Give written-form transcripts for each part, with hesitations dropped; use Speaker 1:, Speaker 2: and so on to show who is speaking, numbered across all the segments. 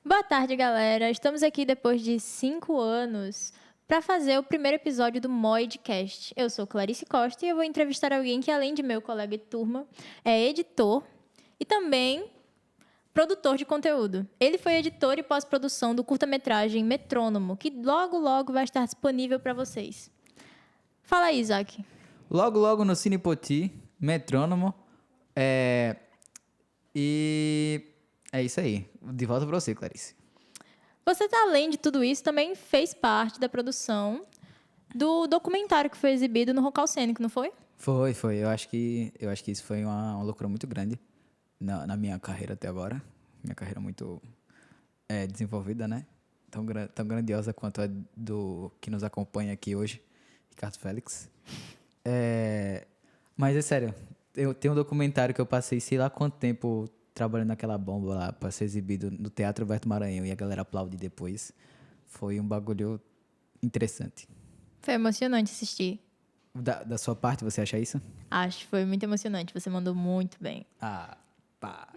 Speaker 1: Boa tarde, galera. Estamos aqui depois de 5 anos para fazer o primeiro episódio do Moidcast. Eu sou Clarice Costa e eu vou entrevistar alguém que, além de meu colega de turma, é editor e também produtor de conteúdo. Ele foi editor e pós-produção do curta-metragem Metrônomo, que logo, logo vai estar disponível para vocês. Fala aí, Isaac.
Speaker 2: Logo, logo no Cine Poti, Metrônomo. E é isso aí. De volta pra você, Clarice.
Speaker 1: Você, além de tudo isso, também fez parte da produção do documentário que foi exibido no Rocal Cênico, não foi?
Speaker 2: Foi. Eu acho que isso foi uma loucura muito grande na minha carreira até agora. Minha carreira muito desenvolvida, né? Tão grandiosa quanto a do que nos acompanha aqui hoje, Ricardo Félix. Mas é sério, eu tenho um documentário que eu passei sei lá quanto tempo trabalhando naquela bomba lá pra ser exibido no Teatro Alberto Maranhão e a galera aplaude depois. Foi um bagulho interessante.
Speaker 1: Foi emocionante assistir.
Speaker 2: Da sua parte, você acha isso?
Speaker 1: Acho que foi muito emocionante. Você mandou muito bem.
Speaker 2: Ah, pá.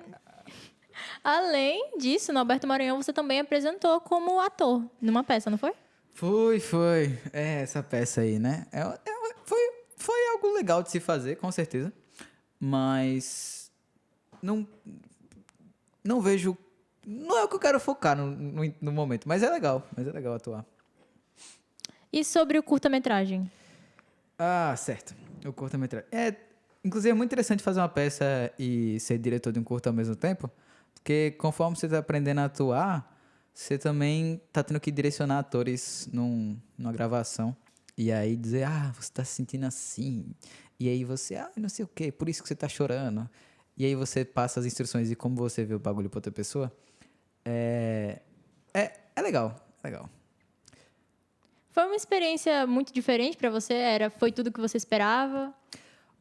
Speaker 1: Além disso, no Alberto Maranhão, você também apresentou como ator numa peça, não foi?
Speaker 2: Foi. Essa peça aí, né? Foi algo legal de se fazer, com certeza. Mas não vejo. Não é o que eu quero focar no momento, mas é legal. Mas é legal atuar.
Speaker 1: E sobre o curta-metragem?
Speaker 2: Ah, certo. O curta-metragem. Inclusive, é muito interessante fazer uma peça e ser diretor de um curta ao mesmo tempo, porque conforme você está aprendendo a atuar, você também está tendo que direcionar atores numa gravação. E aí dizer, você está se sentindo assim. E aí você, não sei o quê, por isso que você está chorando. E aí você passa as instruções de como você vê o bagulho para outra pessoa. É legal.
Speaker 1: Foi uma experiência muito diferente pra você? Foi tudo que você esperava?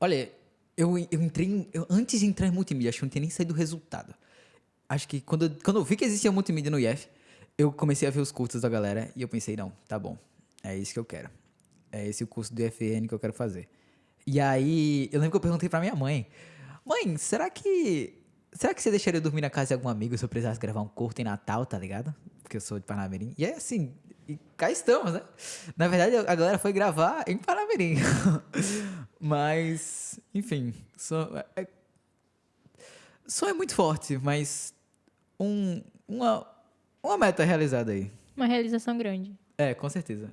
Speaker 2: Olha, eu entrei. Antes de entrar em multimídia, acho que eu não tinha nem saído do resultado. Acho que quando eu vi que existia multimídia no IF, eu comecei a ver os cursos da galera e eu pensei, não, tá bom. É isso que eu quero. É esse o curso do IFN que eu quero fazer. E aí, eu lembro que eu perguntei pra minha mãe: Mãe, será que você deixaria eu dormir na casa de algum amigo se eu precisasse gravar um curto em Natal, tá ligado? Porque eu sou de Parnamirim. E é assim, e cá estamos, né? Na verdade, a galera foi gravar em Parnamirim. Mas, enfim, sonho é muito forte, mas uma meta realizada aí.
Speaker 1: Uma realização grande.
Speaker 2: Com certeza.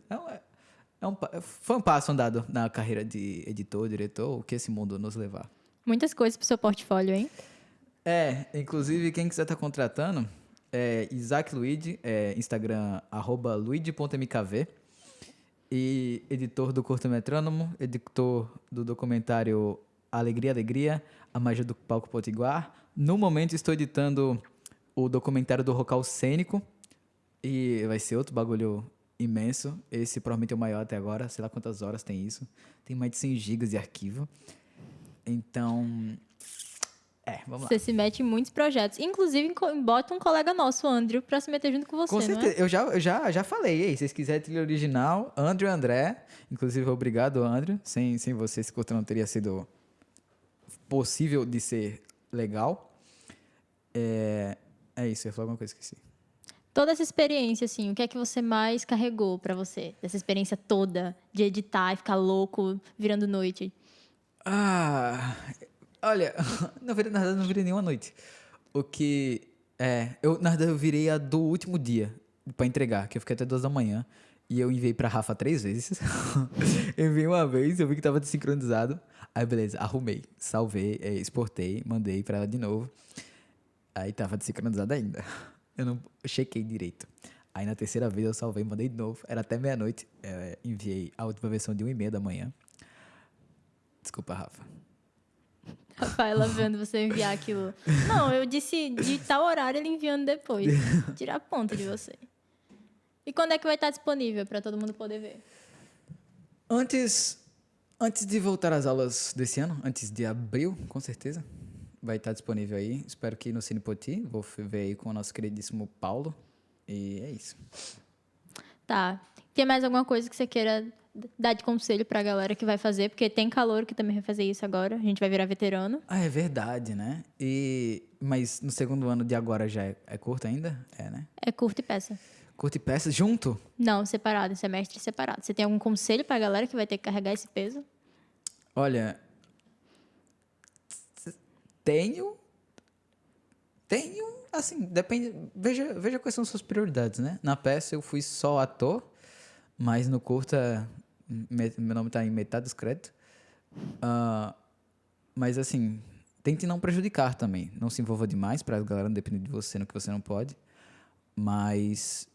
Speaker 2: Foi um passo andado na carreira de editor, diretor, o que esse mundo nos levar.
Speaker 1: Muitas coisas pro seu portfólio, hein?
Speaker 2: Inclusive, quem quiser estar contratando, Isaac Luigi, Instagram, @luigi.mkv, e editor do Curto Metrônomo, editor do documentário Alegria, Alegria, A Magia do Palco Potiguar. No momento, estou editando o documentário do Rocal Cênico, e vai ser outro bagulho imenso. Esse provavelmente é o maior até agora, sei lá quantas horas tem isso. Tem mais de 100 gigas de arquivo. Então, vamos lá.
Speaker 1: Você se mete em muitos projetos. Inclusive, bota um colega nosso, o Andrew, pra se meter junto com você,
Speaker 2: Com
Speaker 1: não
Speaker 2: certeza,
Speaker 1: é?
Speaker 2: eu já falei, se vocês quiserem trilha original, Andrew e André, inclusive obrigado, Andrew, sem você esse curta não teria sido possível de ser legal. É isso, eu ia falar alguma coisa, esqueci.
Speaker 1: Toda essa experiência, assim, o que é que você mais carregou pra você? Dessa experiência toda de editar e ficar louco, virando noite?
Speaker 2: Olha, na verdade não virei nenhuma noite. Na verdade eu virei a do último dia pra entregar, que eu fiquei até 2 da manhã. E eu enviei pra Rafa 3 vezes. Enviei uma vez, eu vi que tava desincronizado. Aí beleza, arrumei, salvei, exportei, mandei pra ela de novo. Aí tava desincronizado ainda. Eu não chequei direito. Aí na terceira vez eu salvei, mandei de novo. Era até meia-noite. Enviei a última versão de 1h30 da manhã. Desculpa, Rafa.
Speaker 1: Rafaela vendo você enviar aquilo. Não, eu disse de tal horário ele enviando depois. Tirar ponto de você. E quando é que vai estar disponível pra todo mundo poder ver?
Speaker 2: Antes de voltar às aulas desse ano, antes de abril, com certeza, vai estar disponível aí. Espero que no Cine Poti. Vou ver aí com o nosso queridíssimo Paulo. E é isso.
Speaker 1: Tá. Tem mais alguma coisa que você queira dar de conselho pra galera que vai fazer, porque tem calor que também vai fazer isso agora. A gente vai virar veterano.
Speaker 2: Ah, é verdade, né? Mas no segundo ano de agora já é curto ainda? É, né?
Speaker 1: É curto e peça.
Speaker 2: Curto e peças junto?
Speaker 1: Não, separado, em semestre separado. Você tem algum conselho pra galera que vai ter que carregar esse peso?
Speaker 2: Olha, tenho, assim, depende, veja quais são suas prioridades, né? Na peça eu fui só ator, mas no curta meu nome tá em metade dos créditos. Ah, mas assim, tente não prejudicar também. Não se envolva demais pra galera não depender de você no que você não pode. Mas,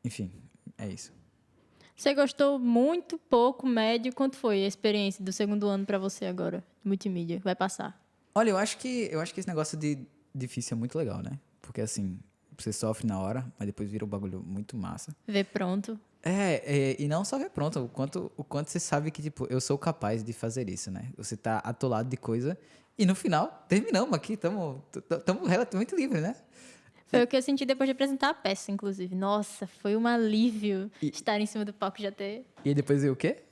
Speaker 2: enfim, é isso.
Speaker 1: Você gostou muito, pouco, médio? Quanto foi a experiência do segundo ano pra você agora, de multimídia? Vai passar.
Speaker 2: Olha, eu acho que esse negócio de difícil é muito legal, né? Porque assim, você sofre na hora, mas depois vira um bagulho muito massa.
Speaker 1: Ver pronto.
Speaker 2: E não só ver pronto, o quanto você sabe que, tipo, eu sou capaz de fazer isso, né? Você tá atolado de coisa e no final, terminamos aqui, estamos relativamente livres, né?
Speaker 1: Foi o que eu senti depois de apresentar a peça, inclusive. Nossa, foi um alívio
Speaker 2: E-
Speaker 1: estar em cima do palco e já ter.
Speaker 2: E depois veio o quê?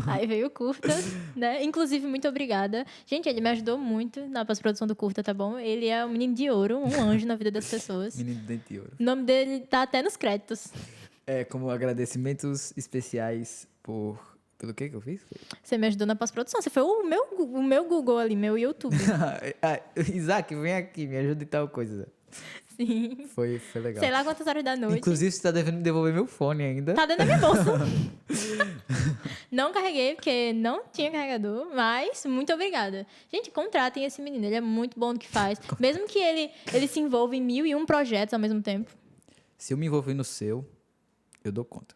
Speaker 1: Aí veio o curta, né? Inclusive, muito obrigada. Gente, ele me ajudou muito na pós-produção do curta, tá bom? Ele é um menino de ouro, um anjo na vida das pessoas.
Speaker 2: Menino de dente de ouro.
Speaker 1: O nome dele tá até nos créditos.
Speaker 2: Como agradecimentos especiais pelo que eu fiz?
Speaker 1: Você me ajudou na pós-produção. Você foi o meu Google ali, meu YouTube.
Speaker 2: Isaac, vem aqui, me ajuda em tal coisa.
Speaker 1: Sim.
Speaker 2: Foi legal.
Speaker 1: Sei lá quantas horas da noite.
Speaker 2: Inclusive, você tá devendo me devolver meu fone ainda.
Speaker 1: Tá dentro da minha bolsa. Não carreguei, porque não tinha carregador, mas muito obrigada. Gente, contratem esse menino, ele é muito bom no que faz. Mesmo que ele se envolva em 1001 projetos ao mesmo tempo.
Speaker 2: Se eu me envolver no seu, eu dou conta.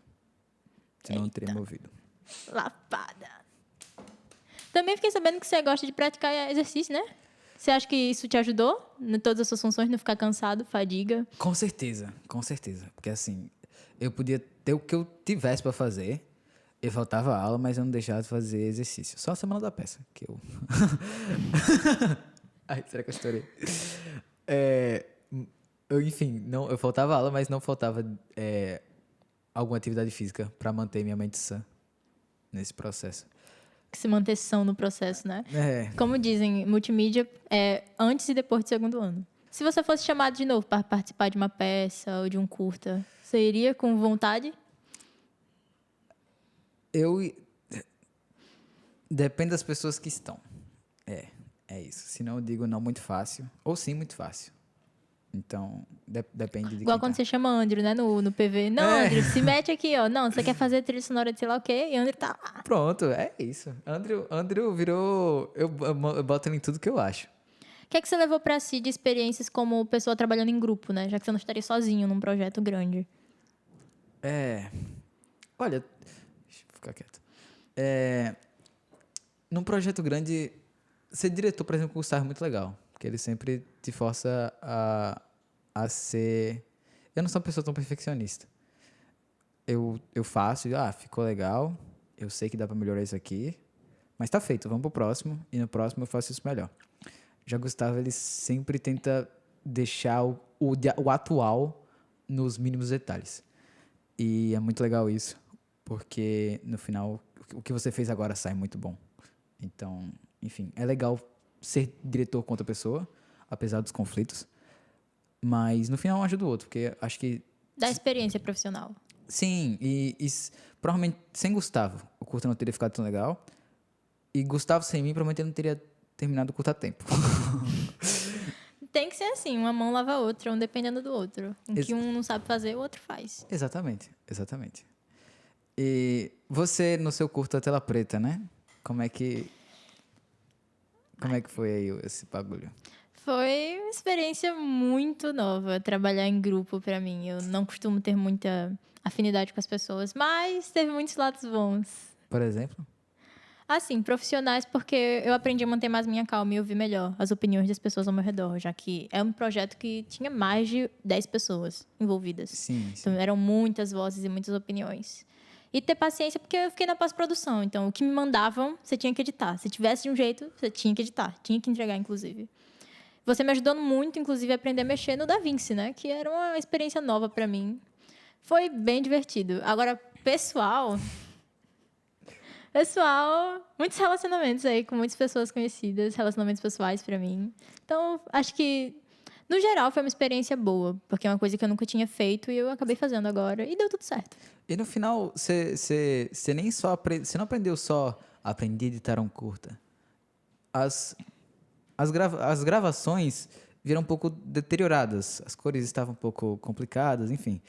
Speaker 2: Senão eu não teria me ouvido.
Speaker 1: Lapada. Também fiquei sabendo que você gosta de praticar exercício, né? Você acha que isso te ajudou em todas as suas funções, não ficar cansado, fadiga?
Speaker 2: Com certeza, com certeza. Porque assim, eu podia ter o que eu tivesse pra fazer. Eu faltava aula, mas eu não deixava de fazer exercício. Só a semana da peça, que eu... Ai, será que eu estourei? Enfim, eu faltava aula, mas não faltava alguma atividade física pra manter minha mente sã nesse processo.
Speaker 1: Que se manter são no processo, né?
Speaker 2: É,
Speaker 1: Como dizem, multimídia é antes e depois do segundo ano. Se você fosse chamado de novo para participar de uma peça ou de um curta, você iria com vontade?
Speaker 2: eu... Depende das pessoas que estão. É isso. Senão eu digo não muito fácil. Ou sim muito fácil. Então, depende de
Speaker 1: Igual
Speaker 2: quem
Speaker 1: quando
Speaker 2: tá.
Speaker 1: você chama Andrew, né, no PV. Não, Andrew, se mete aqui, ó. Não, você quer fazer trilha sonora de sei lá o quê, e Andrew tá lá.
Speaker 2: Pronto, é isso. Andrew virou... Eu boto ele em tudo que eu acho.
Speaker 1: O que é que você levou para si de experiências como pessoa trabalhando em grupo, né? Já que você não estaria sozinho num projeto grande.
Speaker 2: Olha, deixa eu ficar quieto. Num projeto grande, ser diretor, por exemplo, com o Gustavo é muito legal. Porque ele sempre te força a ser... Eu não sou uma pessoa tão perfeccionista. Eu faço, ficou legal, eu sei que dá pra melhorar isso aqui, mas tá feito, vamos pro próximo, e no próximo eu faço isso melhor. Já Gustavo, ele sempre tenta deixar o atual nos mínimos detalhes. E é muito legal isso, porque no final, o que você fez agora sai muito bom. Então, enfim, é legal ser diretor com outra pessoa, apesar dos conflitos, mas no final um ajuda o outro, porque acho que
Speaker 1: Da experiência profissional.
Speaker 2: sim, provavelmente sem Gustavo o curta não teria ficado tão legal. E Gustavo sem mim provavelmente ele não teria terminado o curta a tempo.
Speaker 1: Tem que ser assim, uma mão lava a outra, um dependendo do outro. O que um não sabe fazer, o outro faz.
Speaker 2: Exatamente. E você no seu curta Tela Preta, né? Como é que foi aí esse bagulho?
Speaker 1: Foi uma experiência muito nova trabalhar em grupo pra mim. Eu não costumo ter muita afinidade com as pessoas, mas teve muitos lados bons.
Speaker 2: Por exemplo?
Speaker 1: Assim, profissionais, porque eu aprendi a manter mais minha calma e ouvir melhor as opiniões das pessoas ao meu redor, já que é um projeto que tinha mais de 10 pessoas envolvidas.
Speaker 2: Sim.
Speaker 1: Então, eram muitas vozes e muitas opiniões. E ter paciência, porque eu fiquei na pós-produção. Então, o que me mandavam, você tinha que editar. Se tivesse de um jeito, você tinha que editar. Tinha que entregar, inclusive. Você me ajudou muito, inclusive, a aprender a mexer no DaVinci, né? Que era uma experiência nova para mim. Foi bem divertido. Agora, pessoal... Pessoal, muitos relacionamentos aí com muitas pessoas conhecidas, relacionamentos pessoais pra mim. Então, acho que, no geral, foi uma experiência boa, porque é uma coisa que eu nunca tinha feito e eu acabei fazendo agora e deu tudo certo.
Speaker 2: E no final, você nem só você não aprendeu só a aprender a editar um curta. As gravações viram um pouco deterioradas, as cores estavam um pouco complicadas, enfim.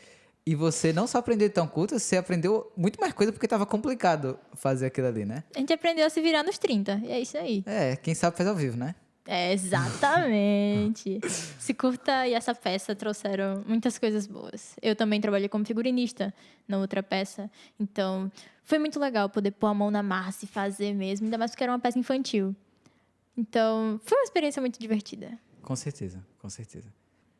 Speaker 2: E você não só aprendeu a editar um curta, você aprendeu muito mais coisa porque estava complicado fazer aquilo ali, né?
Speaker 1: A gente aprendeu a se virar nos 30, e é isso aí.
Speaker 2: É, quem sabe faz ao vivo, né?
Speaker 1: É, exatamente. Esse curta e essa peça trouxeram muitas coisas boas. Eu também trabalhei como figurinista na outra peça, então foi muito legal poder pôr a mão na massa e fazer mesmo, ainda mais porque era uma peça infantil. Então, foi uma experiência muito divertida.
Speaker 2: Com certeza, com certeza.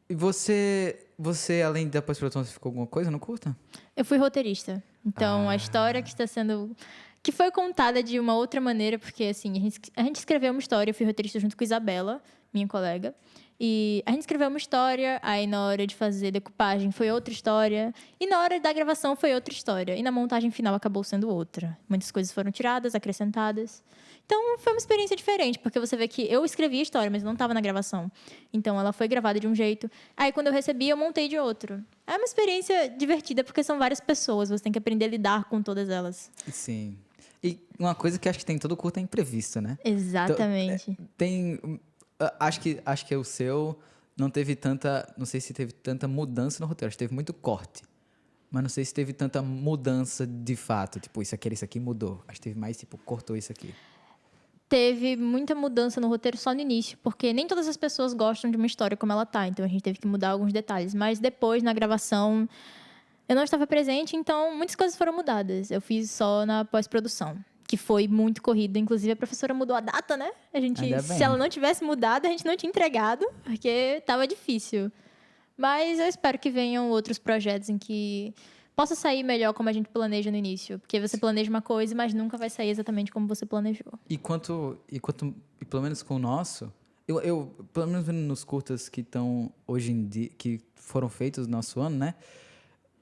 Speaker 2: E você além da pós-produção, você ficou alguma coisa no curta?
Speaker 1: Eu fui roteirista. Então, a história que está sendo... Que foi contada de uma outra maneira, porque, assim, a gente escreveu uma história, eu fui roteirista junto com Isabela, minha colega, e a gente escreveu uma história, aí na hora de fazer decupagem foi outra história, e na hora da gravação foi outra história, e na montagem final acabou sendo outra. Muitas coisas foram tiradas, acrescentadas. Então, foi uma experiência diferente, porque você vê que eu escrevi a história, mas não estava na gravação. Então, ela foi gravada de um jeito. Aí, quando eu recebi, eu montei de outro. É uma experiência divertida, porque são várias pessoas. Você tem que aprender a lidar com todas elas.
Speaker 2: Sim. E uma coisa que acho que tem em todo curta é imprevisto, né?
Speaker 1: Exatamente.
Speaker 2: Acho que o seu não teve tanta, não sei se teve tanta mudança no roteiro, acho que teve muito corte. Mas não sei se teve tanta mudança de fato, tipo, isso aqui mudou. Acho que teve mais, tipo, cortou isso aqui.
Speaker 1: Teve muita mudança no roteiro só no início, porque nem todas as pessoas gostam de uma história como ela tá, então a gente teve que mudar alguns detalhes. Mas depois, na gravação, eu não estava presente, então muitas coisas foram mudadas. Eu fiz só na pós-produção, que foi muito corrida. Inclusive, a professora mudou a data, né?
Speaker 2: Ainda
Speaker 1: Se
Speaker 2: bem.
Speaker 1: ela não tivesse mudado, a gente não tinha entregado, porque estava difícil. Mas eu espero que venham outros projetos em que possa sair melhor como a gente planeja no início. Porque você planeja uma coisa, mas nunca vai sair exatamente como você planejou.
Speaker 2: E pelo menos com o nosso, pelo menos nos curtas que estão hoje em dia, que foram feitos no nosso ano, né?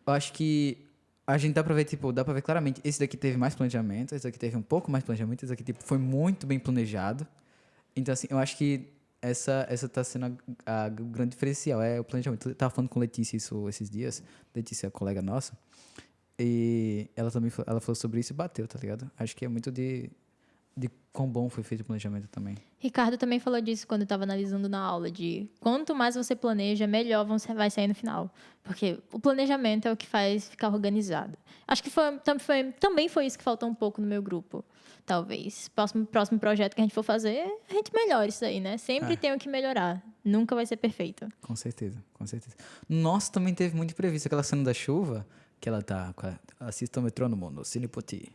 Speaker 2: Eu acho que a gente dá pra ver, tipo, dá pra ver claramente, esse daqui teve mais planejamento, esse daqui teve um pouco mais planejamento, esse daqui, tipo, foi muito bem planejado. Então, assim, eu acho que essa tá sendo o grande diferencial, é o planejamento. Eu tava falando com Letícia isso esses dias, Letícia, colega nossa, e ela também ela falou sobre isso e bateu, tá ligado? Acho que é muito de quão bom foi feito o planejamento também.
Speaker 1: Ricardo também falou disso quando estava analisando na aula, de quanto mais você planeja, melhor vai sair no final. Porque o planejamento é o que faz ficar organizado. Acho que também foi isso que faltou um pouco no meu grupo, talvez. Próximo projeto que a gente for fazer, a gente melhora isso aí, né? Sempre tem o que melhorar. Nunca vai ser perfeito.
Speaker 2: Com certeza, com certeza. Nossa, também teve muito imprevisto. Aquela cena da chuva, que ela tá... Assista o Metrônomo no Cine Poti.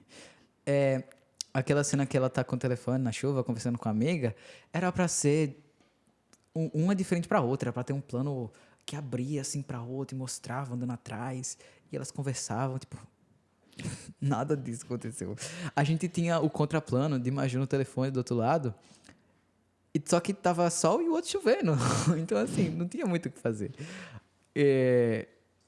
Speaker 2: Aquela cena que ela tá com o telefone na chuva, conversando com a amiga, era pra ser uma diferente pra outra. Era pra ter um plano que abria assim pra outra e mostrava andando atrás. E elas conversavam, tipo... Nada disso aconteceu. A gente tinha o contraplano de Maju no telefone do outro lado... Só que tava sol e o outro chovendo. Então, assim, não tinha muito o que fazer.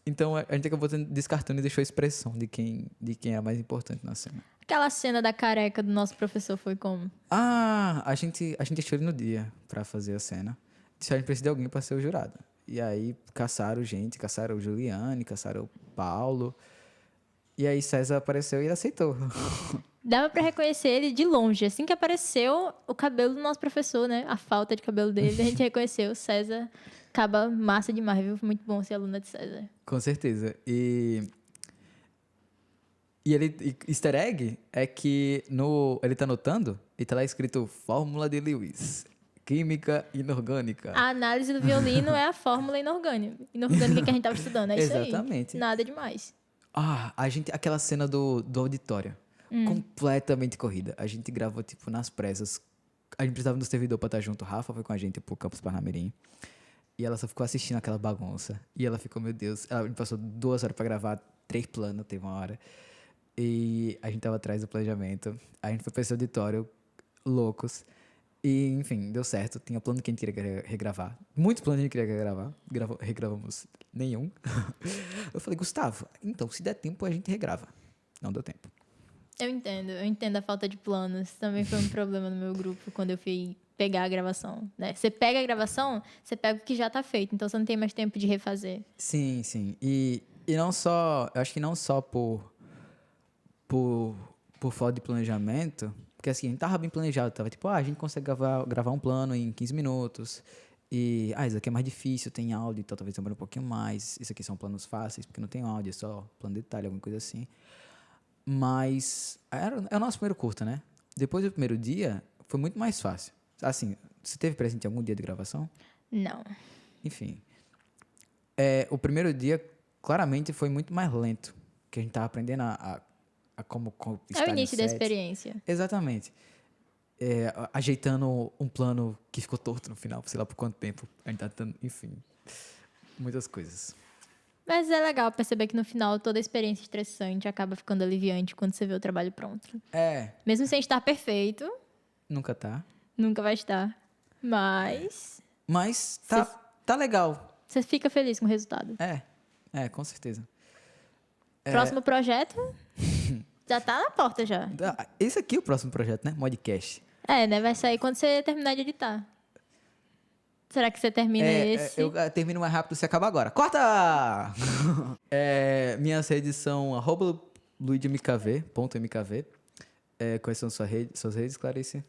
Speaker 2: Então, a gente acabou descartando e deixou a expressão de quem era mais importante na cena.
Speaker 1: Aquela cena da careca do nosso professor foi como?
Speaker 2: A gente achou ele no dia pra fazer a cena. Disse a gente precisa de alguém pra ser o jurado. E aí, caçaram o Juliane, caçaram o Paulo. E aí, César apareceu e ele aceitou.
Speaker 1: Dava pra reconhecer ele de longe. Assim que apareceu o cabelo do nosso professor, né? A falta de cabelo dele, a gente reconheceu. César, acaba massa demais, viu? Muito bom ser aluna de César.
Speaker 2: Com certeza. Easter egg é que ele tá anotando e tá lá escrito Fórmula de Lewis. Química inorgânica.
Speaker 1: A análise do violino é a fórmula inorgânica. Inorgânica que a gente tava estudando, é isso aí.
Speaker 2: Exatamente.
Speaker 1: Nada demais.
Speaker 2: Aquela cena do auditório. Completamente corrida. A gente gravou, tipo, nas pressas. A gente precisava do servidor pra estar junto. Rafa foi com a gente pro Campus Parnamirim. E ela só ficou assistindo aquela bagunça. E ela ficou, meu Deus. A gente passou 2 horas pra gravar 3 planos, teve uma hora. E a gente tava atrás do planejamento. A gente foi pra esse auditório, loucos. E, enfim, deu certo. Tinha plano que a gente queria regravar. Muitos planos a gente queria regravar. Regravamos nenhum. Eu falei, Gustavo, então, se der tempo, a gente regrava. Não deu tempo.
Speaker 1: Eu entendo a falta de planos. Também foi um problema no meu grupo quando eu fui pegar a gravação, né? Você pega a gravação, você pega o que já tá feito, então você não tem mais tempo de refazer.
Speaker 2: Sim, sim. E não só, eu acho que não só por falta de planejamento, porque assim, a gente tava bem planejado, tava tipo, a gente consegue gravar um plano em 15 minutos, e, isso aqui é mais difícil, tem áudio, então talvez demore um pouquinho mais, isso aqui são planos fáceis, porque não tem áudio, é só plano de detalhe, alguma coisa assim. Mas é o nosso primeiro curta, né? Depois do primeiro dia, foi muito mais fácil. Assim, você teve presente em algum dia de gravação?
Speaker 1: Não.
Speaker 2: Enfim. O primeiro dia, claramente, foi muito mais lento. Que a gente tava aprendendo a como
Speaker 1: É
Speaker 2: estar
Speaker 1: o
Speaker 2: em
Speaker 1: início da
Speaker 2: set.
Speaker 1: experiência.
Speaker 2: Exatamente. Ajeitando um plano que ficou torto no final, sei lá por quanto tempo. A gente tá tentando, enfim. Muitas coisas.
Speaker 1: Mas é legal perceber que no final toda a experiência estressante acaba ficando aliviante quando você vê o trabalho pronto. Mesmo sem estar perfeito,
Speaker 2: Nunca tá.
Speaker 1: nunca vai estar. Mas
Speaker 2: Mas tá legal.
Speaker 1: você fica feliz com o resultado.
Speaker 2: Com certeza.
Speaker 1: Próximo projeto já tá na porta já.
Speaker 2: Esse aqui é o próximo projeto, né? Modcast.
Speaker 1: Né? Vai sair quando você terminar de editar. Será que você termina esse?
Speaker 2: Eu termino mais rápido se acabar agora. Corta! Minhas redes são @luidmkv.mkv. Quais são suas redes, Clarice?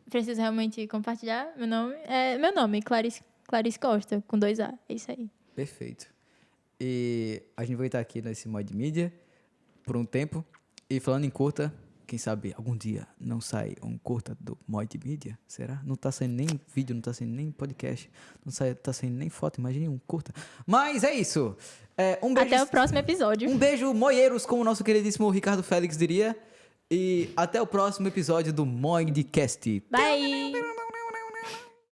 Speaker 1: Preciso realmente compartilhar meu nome? Meu nome, Clarice Costa, com 2 A. É isso aí.
Speaker 2: Perfeito. E a gente vai estar aqui nesse Mod Mídia por um tempo. E falando em curta, quem sabe algum dia não sai um curta do Mod Mídia? Será? Não tá saindo nem vídeo, não tá saindo nem podcast, tá saindo nem foto, imagine um curta. Mas é isso. Um beijo.
Speaker 1: Até o próximo episódio.
Speaker 2: Um beijo, moieiros, como o nosso queridíssimo Ricardo Félix diria. E até o próximo episódio do Modcast.
Speaker 1: Bye!